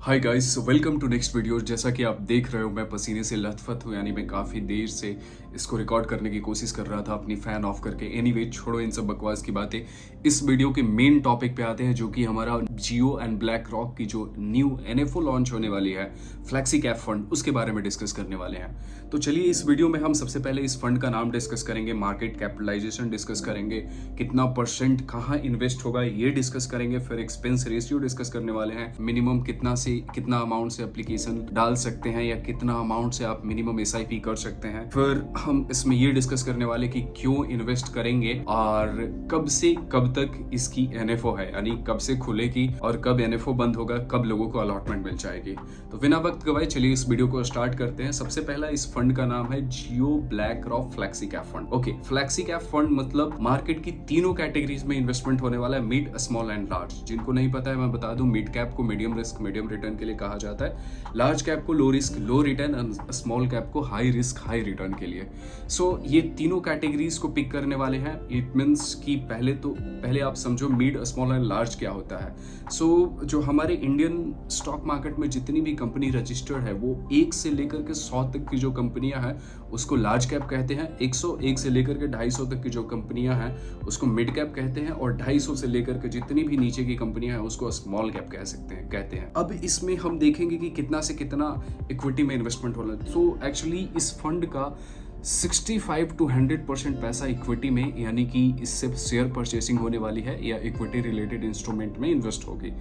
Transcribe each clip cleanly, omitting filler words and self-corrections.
Hi guys, welcome to next video. जैसा कि आप देख रहे हो, मैं पसीने से लथपथ हूँ। यानी मैं काफ़ी देर से इसको रिकॉर्ड करने की कोशिश कर रहा था अपनी फ़ैन ऑफ करके। एनीवे, छोड़ो इन सब बकवास की बातें। इस वीडियो के मेन टॉपिक पे आते हैं, जो कि हमारा जियो एंड ब्लैक रॉक की जो न्यू एनएफओ लॉन्च होने वाली है, फ्लैक्सी कैप फंड, उसके बारे में डिस्कस करने वाले हैं। तो चलिए, इस वीडियो में हम सबसे पहले इस फंड का नाम डिस्कस करेंगे, मार्केट कैपिटलाइजेशन डिस्कस करेंगे, कितना परसेंट कहाँ इन्वेस्ट होगा ये डिस्कस करेंगे, फिर एक्सपेंस रेशियो डिस्कस करने वाले हैं, मिनिमम कितना अमाउंट से एप्लीकेशन डाल सकते हैं या कितना अमाउंट से आप मिनिमम एसआईपी कर सकते हैं। फिर हम इसमें ये डिस्कस करने वाले कि क्यों इन्वेस्ट करेंगे और कब से कब तक इसकी एनएफओ है, यानी कब से खुलेगी और कब एनएफओ बंद होगा, कब लोगों को अलॉटमेंट मिल जाएगी। तो बिना वक्त गवाए चलिए इस वीडियो को स्टार्ट करते हैं। सबसे पहला इस फंड का नाम है Jio black rock flexi cap fund. Okay, flexi cap fund मतलब मार्केट की तीनों कैटेगरीज में इन्वेस्टमेंट होने वाला है, मिड, स्मॉल एंड लार्ज। जिनको नहीं पता है मैं बता दूं, मिड कैप को मीडियम रिस्क मीडियम रिटर्न के लिए कहा जाता है, लार्ज कैप को लो रिस्क लो रिटर्न और स्मॉल कैप को हाई रिस्क हाई रिटर्न के लिए। सो ये तीनों कैटेगरीज को पिक करने वाले हैं। इट मींस कि पहले आप समझो मिड, स्मॉल एंड लार्ज क्या होता है। सो जो हमारे इंडियन स्टॉक मार्केट में जितनी भी कंपनी रजिस्टर्ड है, वो 1 से लेकर के 100 तक की जो कंपनियां हैं उसको लार्ज कैप कहते हैं। 101 से लेकर के 250 तक की जो कंपनियां हैं उसको मिड कैप कहते हैं, और 250 से लेकर के जितनी भी नीचे की कंपनियां हैं उसको स्मॉल कैप कहते हैं। अब इसमें हम देखेंगे कि कितना से कितना इक्विटी में इन्वेस्टमेंट होना है। सो एक्चुअली इस फंड का 65 to 100% पैसा इक्विटी में, यानी कि इससे शेयर परचेसिंग होने वाली है या इक्विटी रिलेटेड इंस्ट्रूमेंट में इन्वेस्ट होगी,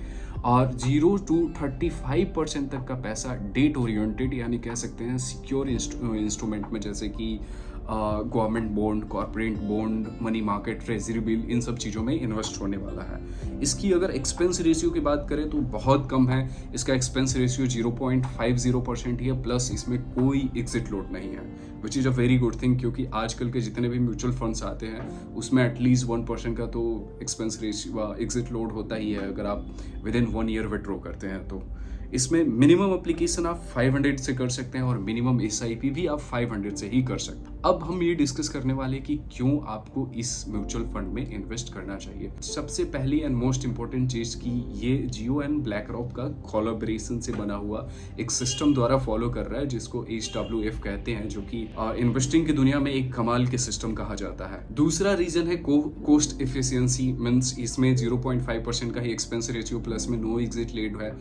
और 0 to 35% तक का पैसा डेट ओरिएंटेड, यानी कह सकते हैं सिक्योर इंस्ट्रूमेंट में, जैसे कि government bond, corporate bond, money market, treasury bill, इन सब चीज़ों में इन्वेस्ट होने वाला है। इसकी अगर एक्सपेंस रेशियो की बात करें तो बहुत कम है। इसका एक्सपेंस रेशियो 0.50% ही है, प्लस इसमें कोई एग्जिट लोड नहीं है, which is a very good thing, क्योंकि आजकल के जितने भी म्यूचुअल फंड्स आते हैं उसमें एटलीस्ट 1% का तो एक्सपेंस रेशियो एग्जिट लोड होता ही है अगर आप विद इन 1 ईयर विड्रॉ करते हैं। तो इसमें मिनिमम एप्लीकेशन आप 500 से कर सकते हैं और मिनिमम एसआईपी भी आप 500 से ही कर सकते हैं। अब हम ये डिस्कस करने वाले कि क्यों आपको इस म्यूचुअल फंड में इन्वेस्ट करना चाहिए। सबसे पहली एंड मोस्ट इंपॉर्टेंट चीज कि ये जियो एंड ब्लैक रॉक का कोलैबोरेशन से बना हुआ एक सिस्टम द्वारा फॉलो कर रहा है, जिसको HWF कहते हैं, जो कि इन्वेस्टिंग की दुनिया में एक कमाल के सिस्टम कहा जाता है। दूसरा रीजन है कॉस्ट एफिशिएंसी, मींस इसमें 0.5% का ही एक्सपेंस रेशियो, प्लस में नो एग्जिट लेड है।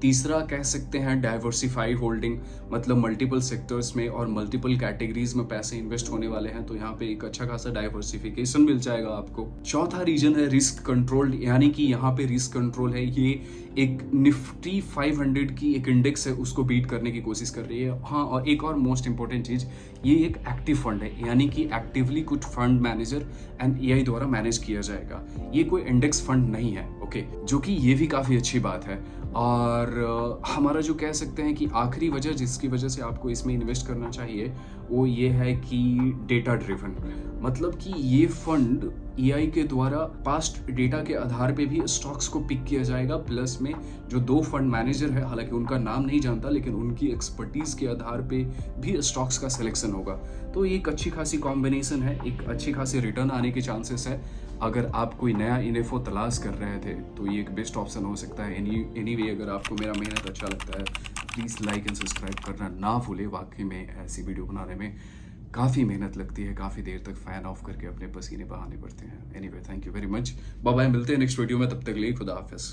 तीसरा कह सकते हैं डाइवर्सिफाइड होल्डिंग, मतलब मल्टीपल सेक्टर्स में और मल्टीपल कैटेगरीज में पैसे इन्वेस्ट होने वाले हैं, तो यहाँ पे एक अच्छा खासा डाइवर्सिफिकेशन मिल जाएगा आपको। चौथा रीजन है रिस्क कंट्रोल, यानी कि यहाँ पे रिस्क कंट्रोल है। ये एक निफ्टी 500 की एक इंडेक्स है, उसको बीट करने की कोशिश कर रही है। हाँ, और एक और मोस्ट इंपॉर्टेंट चीज, ये एक एक्टिव फंड है, यानी कि एक्टिवली कुछ फंड मैनेजर एंड एआई द्वारा मैनेज किया जाएगा। ये कोई इंडेक्स फंड नहीं है, ओके, जो कि ये भी काफी अच्छी बात है। और हमारा जो कह सकते हैं कि आखिरी वजह जिसकी वजह से आपको इसमें इन्वेस्ट करना चाहिए, वो ये है कि डेटा ड्रिवन, मतलब कि ये फंड एआई के द्वारा पास्ट डेटा के आधार पे भी स्टॉक्स को पिक किया जाएगा, प्लस में जो 2 फंड मैनेजर है, हालांकि उनका नाम नहीं जानता, लेकिन उनकी एक्सपर्टीज के आधार पे भी स्टॉक्स का सिलेक्शन होगा। तो ये एक अच्छी खासी कॉम्बिनेशन है, एक अच्छी खासी रिटर्न आने के चांसेस है। अगर आप कोई नया इन्वेफो तलाश कर रहे थे तो ये एक बेस्ट ऑप्शन हो सकता है। एनीवे, अगर आपको मेरा मेहनत अच्छा लगता है प्लीज़ लाइक एंड सब्सक्राइब करना ना भूले। वाकई में ऐसी वीडियो बनाने में काफ़ी मेहनत लगती है, काफ़ी देर तक फैन ऑफ करके अपने पसीने बहाने पड़ते हैं। Anyway, thank you very much, bye bye, मिलते हैं नेक्स्ट वीडियो में, तब तक के लिए खुदा हाफिज़।